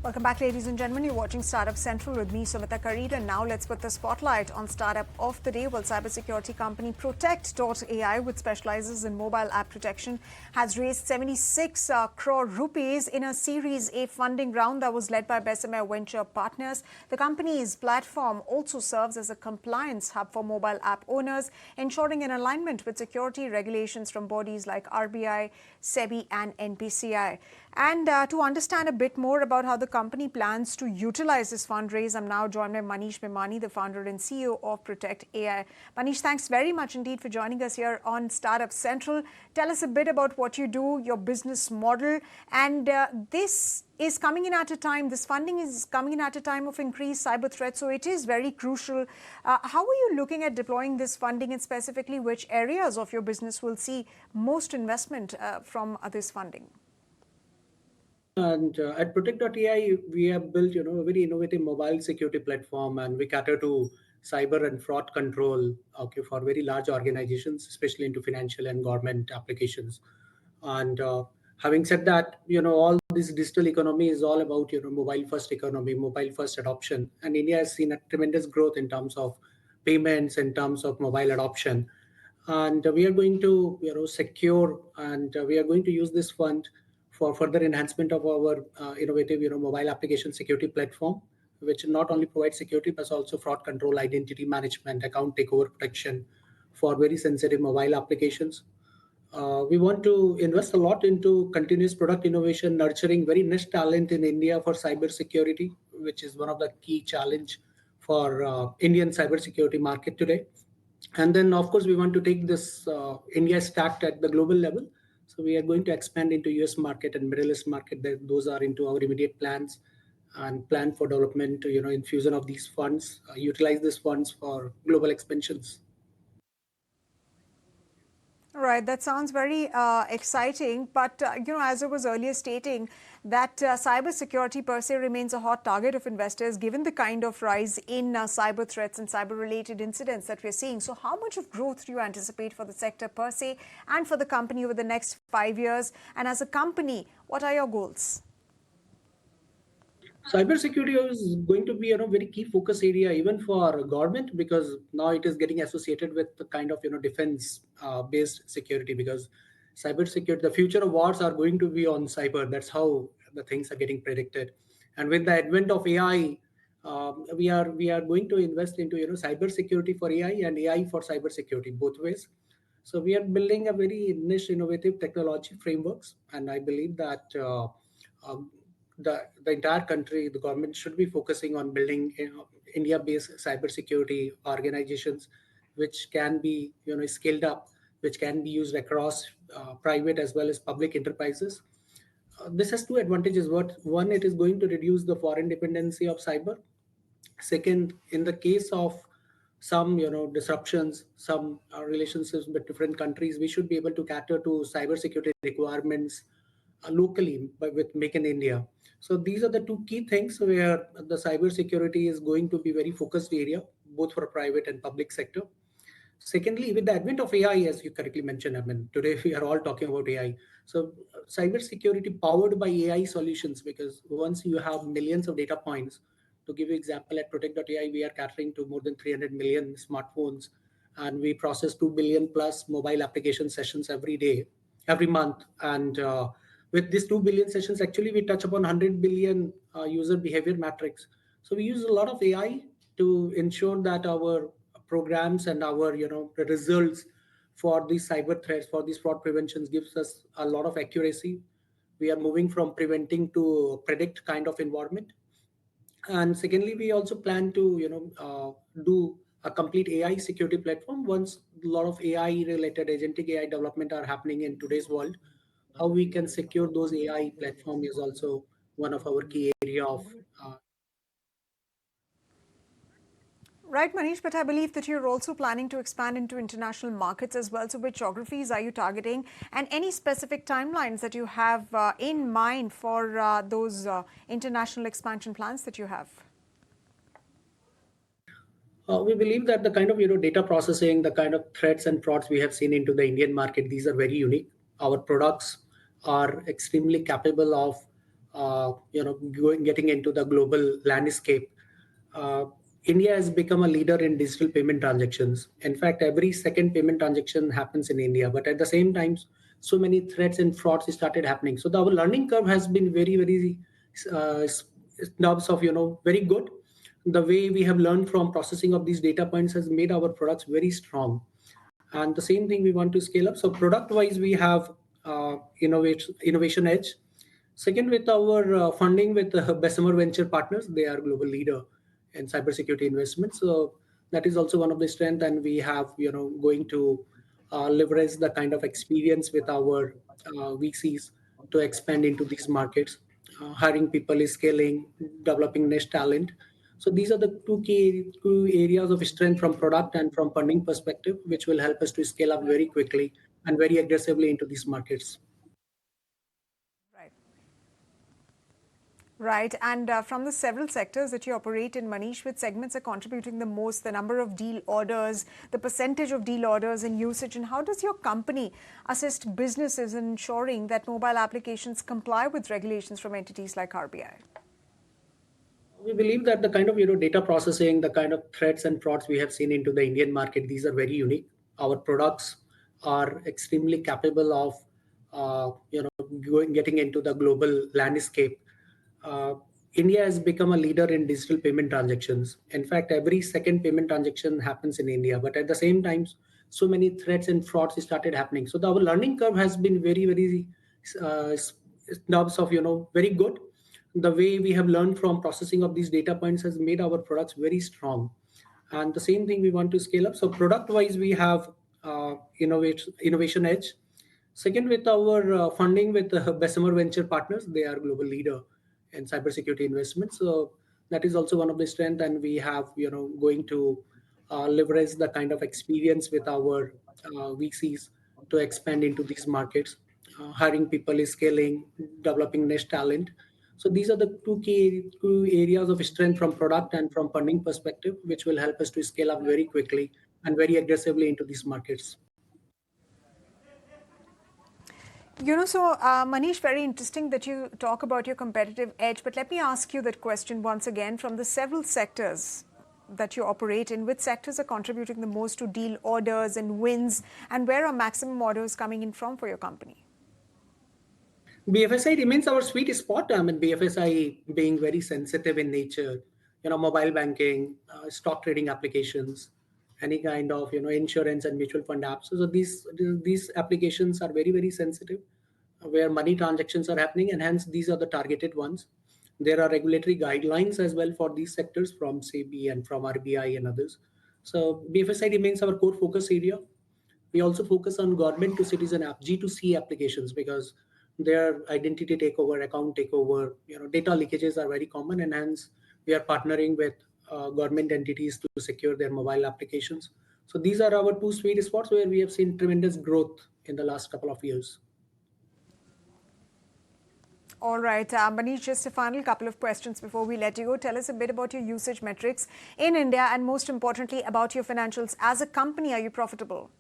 Welcome back, ladies and gentlemen. You're watching Startup Central with me, Sumita Kareed. And now let's put the spotlight on startup of the day. Well, cybersecurity company Protectt.ai, which specializes in mobile app protection, has raised 76 crore rupees in a Series A funding round that was led by Bessemer Venture Partners. The company's platform also serves as a compliance hub for mobile app owners, ensuring an alignment with security regulations from bodies like RBI, SEBI, and NPCI. And to understand a bit more about how the company plans to utilize this fundraise, I'm now joined by Manish Mimani, the founder and CEO of Protectt.ai. Manish, thanks very much indeed for joining us here on Startup Central. Tell us a bit about what you do, your business model, and this is coming in at a time, this funding is coming in at a time of increased cyber threats, so it is very crucial. How are you looking at deploying this funding, and specifically which areas of your business will see most investment from this funding? And at Protectt.ai, we have built, a very innovative mobile security platform, and we cater to cyber and fraud control, okay, for very large organizations, especially into financial and government applications. And having said that, all this digital economy is all about, mobile first economy, mobile first adoption. And India has seen a tremendous growth in terms of payments, in terms of mobile adoption. And we are going to, secure, and we are going to use this fund for further enhancement of our innovative, mobile application security platform, which not only provides security but also fraud control, identity management, account takeover protection for very sensitive mobile applications. We want to invest a lot into continuous product innovation, nurturing very niche talent in India for cybersecurity, which is one of the key challenge for Indian cybersecurity market today. And then, of course, we want to take this India stacked at the global level. So we are going to expand into US market and Middle East market. Those are into our immediate plans and plan for development, infusion of these funds, utilize these funds for global expansions. Right, that sounds very exciting. But, as I was earlier stating, that cybersecurity per se remains a hot target of investors, given the kind of rise in cyber threats and cyber-related incidents that we're seeing. So how much of growth do you anticipate for the sector per se and for the company over the next 5 years? And as a company, what are your goals? Cybersecurity is going to be a very key focus area even for government, because now it is getting associated with the kind of defense based security, because cybersecurity, the future of wars are going to be on cyber. That's how the things are getting predicted. And with the advent of AI, we are going to invest into cybersecurity for AI and AI for cybersecurity, both ways. So we are building a very niche innovative technology frameworks, and I believe that um, the entire country, the government should be focusing on building India-based cybersecurity organizations, which can be scaled up, which can be used across private as well as public enterprises. This has two advantages. One, it is going to reduce the foreign dependency of cyber. Second, in the case of some disruptions, some relationships with different countries, we should be able to cater to cybersecurity requirements locally with Make in India. So these are the two key things where the cybersecurity is going to be very focused area, both for private and public sector. Secondly, with the advent of AI, as you correctly mentioned, I mean, today we are all talking about AI. So cybersecurity powered by AI solutions, because once you have millions of data points, to give you example, at Protectt.ai, we are catering to more than 300 million smartphones, and we process 2 billion plus mobile application sessions every day, every month. And with these 2 billion sessions, actually, we touch upon 100 billion user behavior metrics. So we use a lot of AI to ensure that our programs and our results for these cyber threats, for these fraud preventions, gives us a lot of accuracy. We are moving from preventing to predict kind of environment. And secondly, we also plan to do a complete AI security platform. Once a lot of AI related agentic AI development are happening in today's world, how we can secure those AI platform is also one of our key area of. Right, Manish, but I believe that you're also planning to expand into international markets as well. So which geographies are you targeting, and any specific timelines that you have in mind for those international expansion plans that you have? We believe that the kind of data processing, the kind of threats and frauds we have seen into the Indian market, these are very unique. Our products are extremely capable of getting into the global landscape. uh, India has become a leader in digital payment transactions. In fact, every second payment transaction happens in India, but at the same time, so many threats and frauds started happening. So our learning curve has been very, very terms of very good. The way we have learned from processing of these data points has made our products very strong, and the same thing we want to scale up. So product wise, we have innovation edge. Second, with our funding with Bessemer Venture Partners, they are global leader in cybersecurity investments. So that is also one of the strength, and we have going to leverage the kind of experience with our VCs to expand into these markets. Hiring people is scaling, developing niche talent. So these are the two areas of strength from product and from funding perspective, which will help us to scale up very quickly and very aggressively into these markets. Right. Right. And from the several sectors that you operate in, Manish, which segments are contributing the most, the number of deal orders, the percentage of deal orders and usage, and how does your company assist businesses in ensuring that mobile applications comply with regulations from entities like RBI? We believe that the kind of data processing, the kind of threats and frauds we have seen into the Indian market, these are very unique. Our products are extremely capable of getting into the global landscape. uh, India has become a leader in digital payment transactions. In fact, every second payment transaction happens in India, but at the same time, so many threats and frauds started happening. So our learning curve has been very, very terms of very good. The way we have learned from processing of these data points has made our products very strong, and the same thing we want to scale up. So product wise, we have innovation edge. Second, with our funding with Bessemer Venture Partners, they are global leader in cybersecurity investments. So that is also one of the strength, and we have going to leverage the kind of experience with our VCs to expand into these markets. Hiring people is scaling, developing niche talent. So these are the two areas of strength from product and from funding perspective, which will help us to scale up very quickly and very aggressively into these markets. Manish, very interesting that you talk about your competitive edge, but let me ask you that question once again. From the several sectors that you operate in, which sectors are contributing the most to deal orders and wins, and where are maximum orders coming in from for your company? BFSI remains our sweet spot. I mean, BFSI being very sensitive in nature, mobile banking, stock trading applications, any kind of insurance and mutual fund apps. So these applications are very, very sensitive, where money transactions are happening, and hence these are the targeted ones. There are regulatory guidelines as well for these sectors from SEBI and from RBI and others. So BFSI remains our core focus area. We also focus on government to citizen app, G2C applications, because their identity takeover, account takeover, data leakages are very common, and hence we are partnering with government entities to secure their mobile applications. So these are our two sweet spots where we have seen tremendous growth in the last couple of years. All right, Manish, just a final couple of questions before we let you go. Tell us a bit about your usage metrics in India, and most importantly, about your financials. As a company, are you profitable?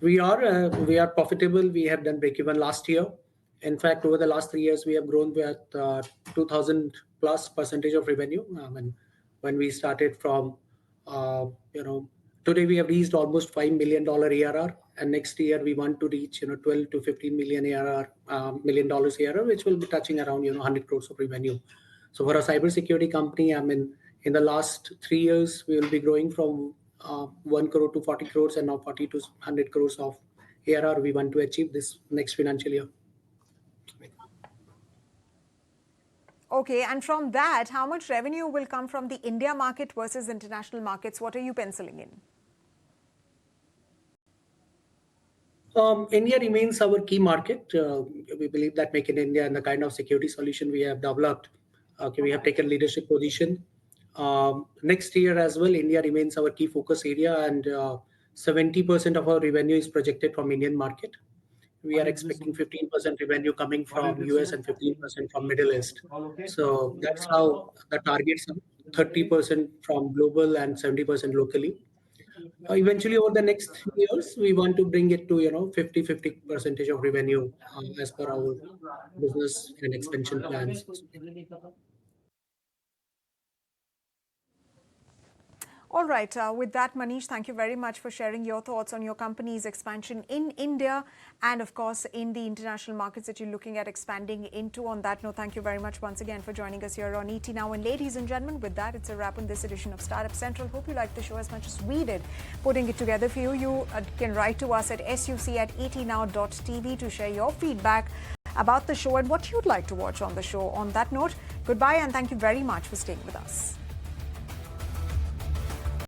We are profitable. We have done break even last year. In fact, over the last 3 years, we have grown with 2,000 plus percentage of revenue. When we started from, uh, you know, today we have reached almost $5 million ARR, and next year we want to reach 12 to 15 million ARR, $1 million ARR, which will be touching around 100 crores of revenue. So for a cybersecurity company, in the last 3 years, we will be growing from 1 crore to 40 crores, and now 40 to 100 crores of ARR we want to achieve this next financial year. Okay, and from that, how much revenue will come from the India market versus international markets? What are you penciling in? India remains our key market. We believe that Make in India and the kind of security solution we have developed, we have taken leadership position. Next year as well, India remains our key focus area, and 70% of our revenue is projected from Indian market. We are expecting 15% revenue coming from US and 15% from Middle East. So that's how the targets are: 30% from global and 70% locally. Eventually over the next 3 years, we want to bring it to 50% of revenue as per our business and expansion plans. All right. With that, Manish, thank you very much for sharing your thoughts on your company's expansion in India and, of course, in the international markets that you're looking at expanding into. On that note, thank you very much once again for joining us here on ET Now. And ladies and gentlemen, with that, it's a wrap on this edition of Startup Central. Hope you liked the show as much as we did putting it together for you. You can write to us at suc@etnow.tv to share your feedback about the show and what you'd like to watch on the show. On that note, goodbye and thank you very much for staying with us.